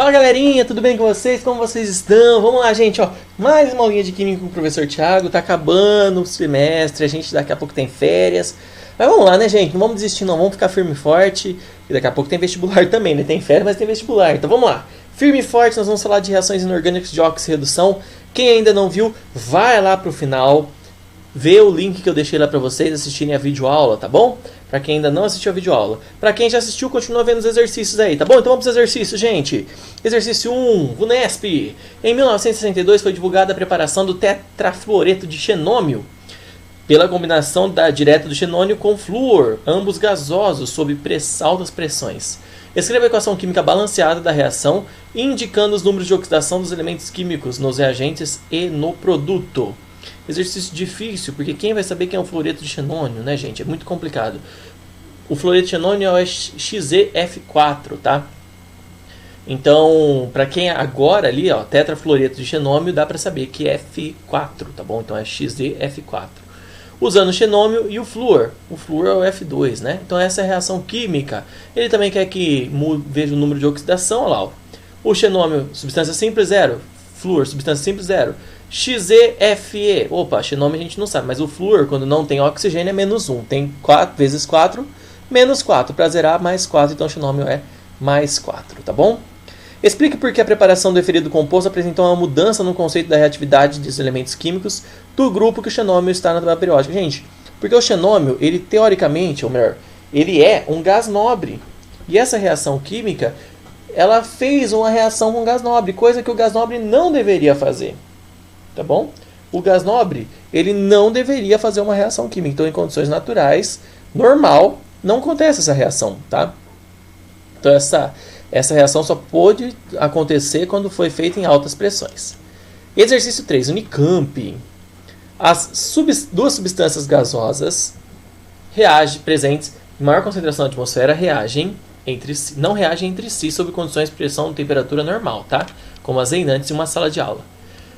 Fala galerinha, tudo bem com vocês? Como vocês estão? Vamos lá, gente, ó. Mais uma aulinha de química com o professor Thiago. Tá acabando o semestre, a gente daqui a pouco tem férias. Mas vamos lá, né, gente? Não vamos desistir, não. Vamos ficar firme e forte. E daqui a pouco tem vestibular também, né? Tem férias, mas tem vestibular. Então vamos lá. Firme e forte, nós vamos falar de reações inorgânicas de oxirredução. Quem ainda não viu, vai lá pro final. Vê o link que eu deixei lá pra vocês assistirem a videoaula, tá bom? Pra quem ainda não assistiu a videoaula. Pra quem já assistiu, continua vendo os exercícios aí, tá bom? Então vamos para os exercícios, gente. Exercício 1, VUNESP. Em 1962 foi divulgada a preparação do tetrafluoreto de xenômio pela combinação direta do xenônio com flúor, ambos gasosos, sob altas pressões. Escreva a equação química balanceada da reação, indicando os números de oxidação dos elementos químicos nos reagentes e no produto. Exercício difícil, porque quem vai saber quem é o fluoreto de xenônio, né, gente? É muito complicado. O fluoreto de xenônio é o XeF4, tá? Então, para quem agora ali, ó, tetrafluoreto de xenômio, dá para saber que é F4, tá bom? Então é XeF4. Usando o xenômio e o flúor. O flúor é o F2, né? Então essa é a reação química. Ele também quer que veja o número de oxidação, olha lá, ó. O xenômio, substância simples, 0. Flúor, substância simples, 0. XeFe. Opa, xenômio a gente não sabe, mas o flúor, quando não tem oxigênio, é menos 1. Tem 4 vezes 4, menos 4. Para zerar, mais 4. Então o xenômio é mais 4, tá bom? Explique por que a preparação do referido composto apresentou uma mudança no conceito da reatividade dos elementos químicos do grupo que o xenômio está na tabela periódica. Gente, porque o xenômio, ele teoricamente, ou melhor, ele é um gás nobre. E essa reação química, ela fez uma reação com gás nobre, coisa que o gás nobre não deveria fazer. Tá bom? O gás nobre, ele não deveria fazer uma reação química. Então, em condições naturais, normal, não acontece essa reação, tá? Então, essa reação só pôde acontecer quando foi feita em altas pressões. Exercício 3, Unicamp. As duas substâncias gasosas presentes em maior concentração na atmosfera não reagem entre si sob condições de pressão e temperatura normal, tá? Como as reinantes em uma sala de aula.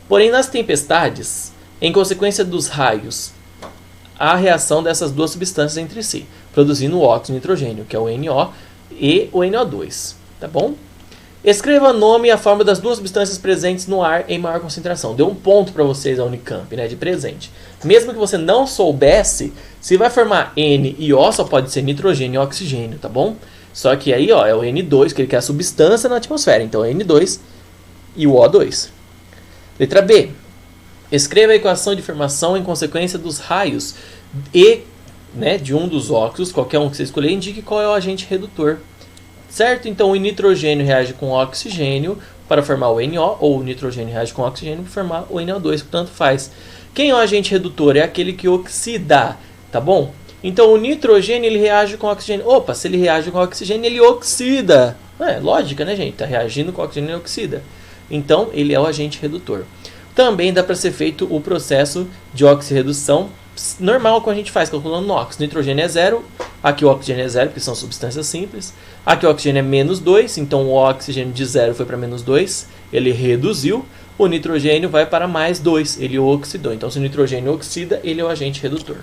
Porém, nas tempestades, em consequência dos raios, há reação dessas duas substâncias entre si, produzindo o óxido de nitrogênio, que é o NO, e o NO2. Tá bom? Escreva o nome e a forma das duas substâncias presentes no ar em maior concentração. Deu um ponto para vocês a Unicamp, né, de presente. Mesmo que você não soubesse, se vai formar N e O, só pode ser nitrogênio e oxigênio, tá bom? Só que aí, ó, é o N2, que ele quer a substância na atmosfera. Então, é N2 e o O2. Letra B. Escreva a equação de formação em consequência dos raios de um dos óxidos, qualquer um que você escolher, indique qual é o agente redutor. Certo? Então o nitrogênio reage com o oxigênio para formar o NO, ou o nitrogênio reage com o oxigênio para formar o NO2, portanto faz. Quem é o agente redutor? É aquele que oxida, tá bom? Então o nitrogênio ele reage com o oxigênio. Opa, se ele reage com o oxigênio, ele oxida. É lógica, né, gente? Está reagindo com o oxigênio, ele oxida. Então, ele é o agente redutor. Também dá para ser feito o processo de oxirredução normal que a gente faz, calculando no óxido. Nitrogênio é 0, aqui o oxigênio é 0, porque são substâncias simples. Aqui o oxigênio é menos 2, então o oxigênio de 0 foi para menos 2, ele reduziu. O nitrogênio vai para mais 2, ele oxidou. Então, se o nitrogênio oxida, ele é o agente redutor.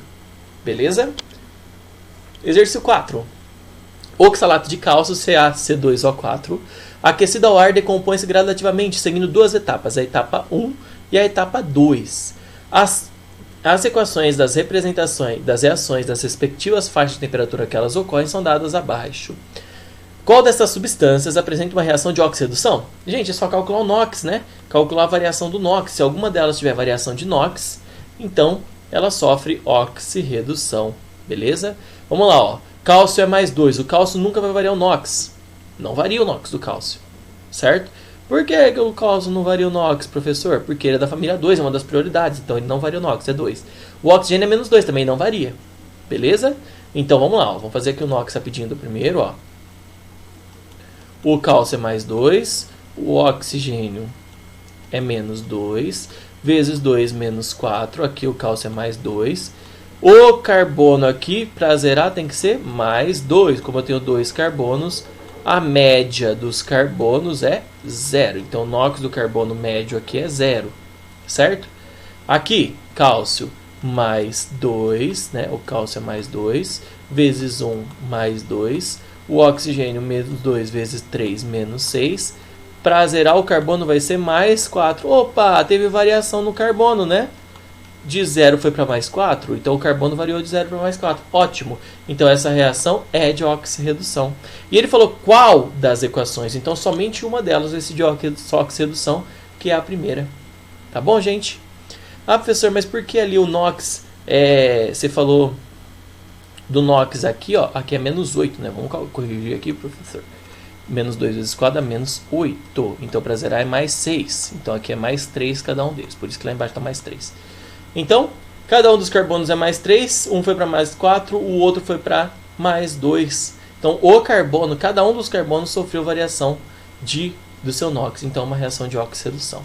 Beleza? Exercício 4. Oxalato de cálcio, CaC2O4, aquecido ao ar, decompõe-se gradativamente, seguindo duas etapas, a etapa 1 e a etapa 2. As equações das representações das reações das respectivas faixas de temperatura que elas ocorrem são dadas abaixo. Qual dessas substâncias apresenta uma reação de oxirredução? Gente, é só calcular o NOx, né? Calcular a variação do NOx. Se alguma delas tiver variação de NOx, então ela sofre oxirredução. Beleza? Vamos lá, ó. Cálcio é mais 2. O cálcio nunca vai variar o NOx. Não varia o NOx do cálcio. Certo? Por que o cálcio não varia o NOx, professor? Porque ele é da família 2, é uma das prioridades. Então ele não varia o NOx, é 2. O oxigênio é menos 2, também não varia. Beleza? Então vamos lá, ó. Vamos fazer aqui o NOx rapidinho do primeiro, ó. O cálcio é mais 2. O oxigênio é menos 2. Vezes 2 menos 4. Aqui o cálcio é mais 2. O carbono aqui, para zerar, tem que ser mais 2. Como eu tenho 2 carbonos, a média dos carbonos é 0. Então, o NOx do carbono médio aqui é 0. Certo? Aqui, cálcio mais 2, né? O cálcio é mais 2, vezes 1 mais 2. O oxigênio menos 2 vezes 3 menos 6. Para zerar o carbono vai ser mais 4. Opa, teve variação no carbono, né? De 0 foi para mais 4, então o carbono variou de 0 para mais 4. Ótimo. Então essa reação é de oxirredução. E ele falou qual das equações? Então somente uma delas vai ser de oxirredução, que é a primeira. Tá bom, gente? Ah, professor, mas por que ali o NOx, você falou do NOx aqui, ó, aqui é menos 8, né? Vamos corrigir aqui, professor. Menos 2 vezes 4 dá menos 8. Então para zerar é mais 6. Então aqui é mais 3 cada um deles. Por isso que lá embaixo está mais 3. Então, cada um dos carbonos é mais 3, um foi para mais 4, o outro foi para mais 2. Então, o carbono, cada um dos carbonos sofreu variação do seu NOx. Então, uma reação de oxirredução.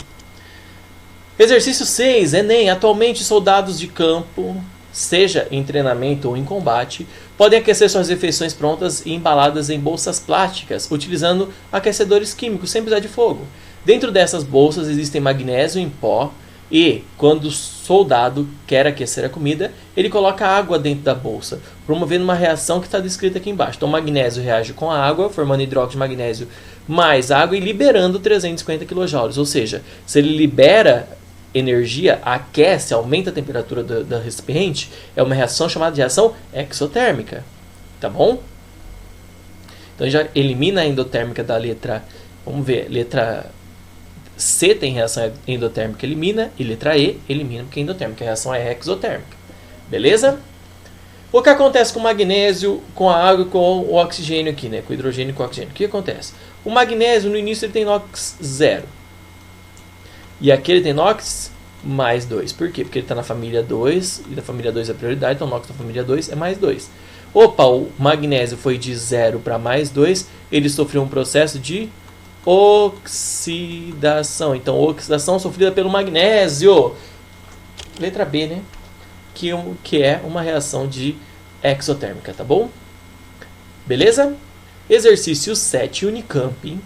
Exercício 6, Enem. Atualmente, soldados de campo, seja em treinamento ou em combate, podem aquecer suas refeições prontas e embaladas em bolsas plásticas, utilizando aquecedores químicos sem precisar de fogo. Dentro dessas bolsas existem magnésio em pó, e, quando o soldado quer aquecer a comida, ele coloca água dentro da bolsa, promovendo uma reação que está descrita aqui embaixo. Então, o magnésio reage com a água, formando hidróxido de magnésio mais água e liberando 350 kJ. Ou seja, se ele libera energia, aquece, aumenta a temperatura do recipiente, é uma reação chamada de reação exotérmica. Tá bom? Então, já elimina a endotérmica da letra... Vamos ver, letra C tem reação endotérmica, elimina, e letra E elimina, porque é endotérmica, a reação é exotérmica. Beleza? O que acontece com o magnésio, com a água e com o oxigênio aqui, né? Com o hidrogênio e com o oxigênio. O que acontece? O magnésio, no início, ele tem NOx 0. E aqui ele tem NOx mais 2. Por quê? Porque ele está na família 2, e da família 2 é prioridade, então o NOx da família 2 é mais 2. Opa, o magnésio foi de 0 para mais 2, ele sofreu um processo de oxidação. Então, oxidação sofrida pelo magnésio. Letra B, né? Que é uma reação de exotérmica, tá bom? Beleza? Exercício 7, Unicamp.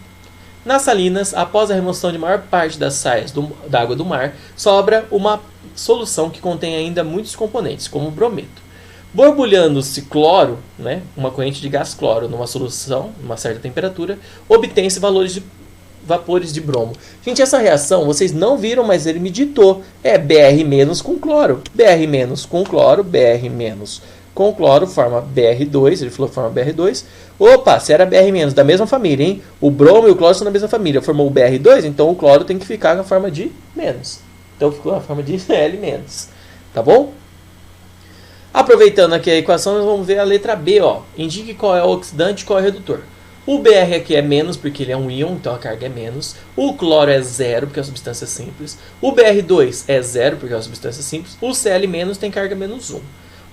Nas salinas, após a remoção de maior parte das saias da água do mar, sobra uma solução que contém ainda muitos componentes, como o brometo. Borbulhando-se cloro, né, uma corrente de gás cloro numa solução, numa certa temperatura, obtém-se vapores de bromo. Gente, essa reação vocês não viram, mas ele me ditou. É Br- com cloro. Br- com cloro, Br- com cloro forma Br2, ele falou que forma Br2. Opa, se era Br- da mesma família, hein? O bromo e o cloro são da mesma família. Formou o Br2, então o cloro tem que ficar na forma de menos. Então ficou na forma de L-. Tá bom? Aproveitando aqui a equação, nós vamos ver a letra B, ó. Indique qual é o oxidante e qual é o redutor. O Br aqui é menos porque ele é um íon, então a carga é menos. O cloro é 0 porque é uma substância simples. O Br2 é 0 porque é uma substância simples. O Cl- tem carga menos 1.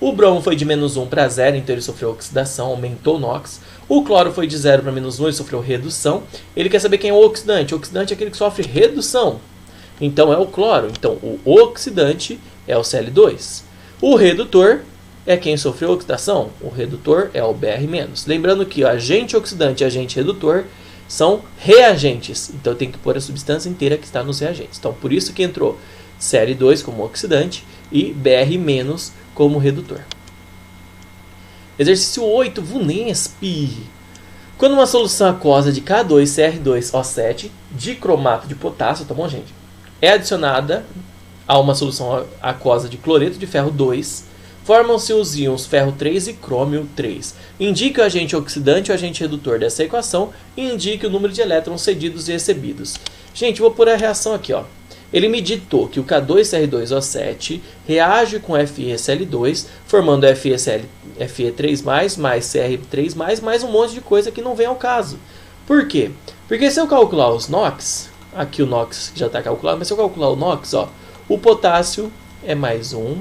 O bromo foi de menos 1 para 0, então ele sofreu oxidação, aumentou o NOx. O cloro foi de 0 para menos 1, ele sofreu redução. Ele quer saber quem é o oxidante. O oxidante é aquele que sofre redução. Então é o cloro. Então o oxidante é o Cl2. O redutor é quem sofreu oxidação. O redutor é o Br-. Lembrando que o agente oxidante e agente redutor são reagentes. Então tem que pôr a substância inteira que está nos reagentes. Então por isso que entrou Cl2 como oxidante e Br- como redutor. Exercício 8, VUNESP. Quando uma solução aquosa de K2CR2O7 dicromato de potássio, tá bom, gente? É adicionada a uma solução aquosa de cloreto de ferro 2, formam-se os íons ferro 3 e crômio 3. Indique o agente oxidante e o agente redutor dessa equação e indique o número de elétrons cedidos e recebidos. Gente, vou pôr a reação aqui, ó. Ele me ditou que o K2CR2O7 reage com FeCl2, formando Fe3+, mais Cr3+, mais um monte de coisa que não vem ao caso. Por quê? Porque se eu calcular os NOx, aqui o NOx já está calculado, mas se eu calcular o NOx, ó, o potássio é mais 1,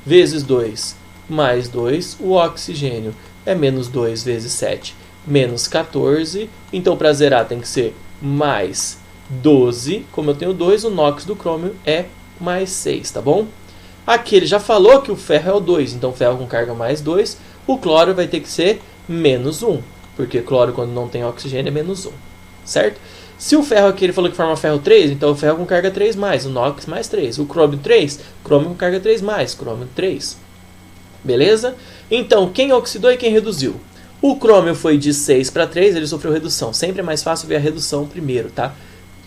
vezes 2, mais 2, o oxigênio é menos 2 vezes 7, menos 14, então para zerar tem que ser mais 12, como eu tenho 2, o NOx do crômio é mais 6, tá bom? Aqui ele já falou que o ferro é o 2, então ferro com carga mais 2, o cloro vai ter que ser menos 1, porque cloro quando não tem oxigênio é menos 1, certo? Se o ferro aqui ele falou que forma ferro 3, então o ferro com carga 3+, o NOx mais 3, o crômio 3, crômio com carga 3+, crômio 3. Beleza? Então, quem oxidou e quem reduziu? O crômio foi de 6 para 3, ele sofreu redução. Sempre é mais fácil ver a redução primeiro, tá?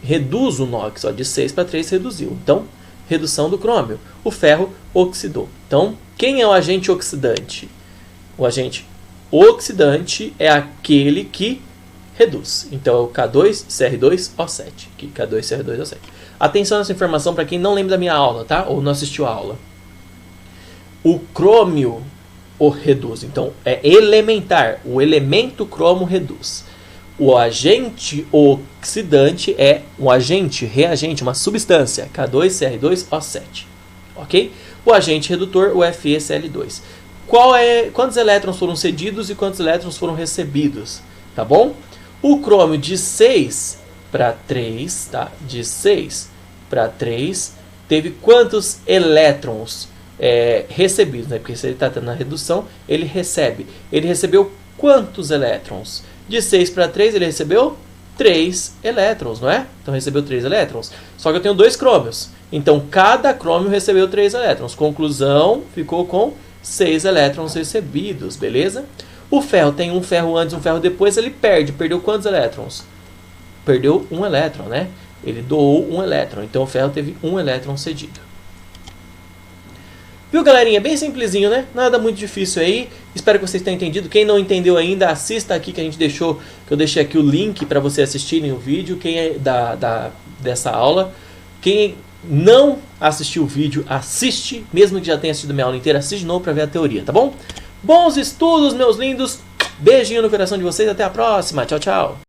Reduz o NOx, ó, de 6 para 3 reduziu. Então, redução do crômio. O ferro oxidou. Então, quem é o agente oxidante? O agente oxidante é aquele que reduz. Então, é o K2CR2O7. Aqui, K2CR2O7. Atenção nessa informação para quem não lembra da minha aula, tá? Ou não assistiu a aula. O crômio reduz. Então, é elementar. O elemento cromo reduz. O agente oxidante é um agente, reagente, uma substância, K2CR2O7. Ok? O agente redutor, o FeCl2. Quantos elétrons foram cedidos e quantos elétrons foram recebidos? Tá bom? O crômio de 6 para 3, tá? De 6 para 3, teve quantos elétrons recebidos, né? Porque se ele está tendo a redução, ele recebe. Ele recebeu quantos elétrons? De 6 para 3, ele recebeu 3 elétrons, não é? Então, recebeu 3 elétrons. Só que eu tenho 2 crômios. Então, cada crômio recebeu 3 elétrons. Conclusão, ficou com 6 elétrons recebidos, beleza? O ferro tem um ferro antes e um ferro depois, ele perde. Perdeu quantos elétrons? Perdeu 1 elétron, né? Ele doou 1 elétron. Então, o ferro teve 1 elétron cedido. Viu, galerinha? Bem simplesinho, né? Nada muito difícil aí. Espero que vocês tenham entendido. Quem não entendeu ainda, assista aqui que eu deixei aqui o link para você assistirem o vídeo. Quem é dessa aula. Quem não assistiu o vídeo, assiste. Mesmo que já tenha assistido minha aula inteira, assiste de novo para ver a teoria, tá bom? Bons estudos, meus lindos. Beijinho no coração de vocês. Até a próxima. Tchau, tchau.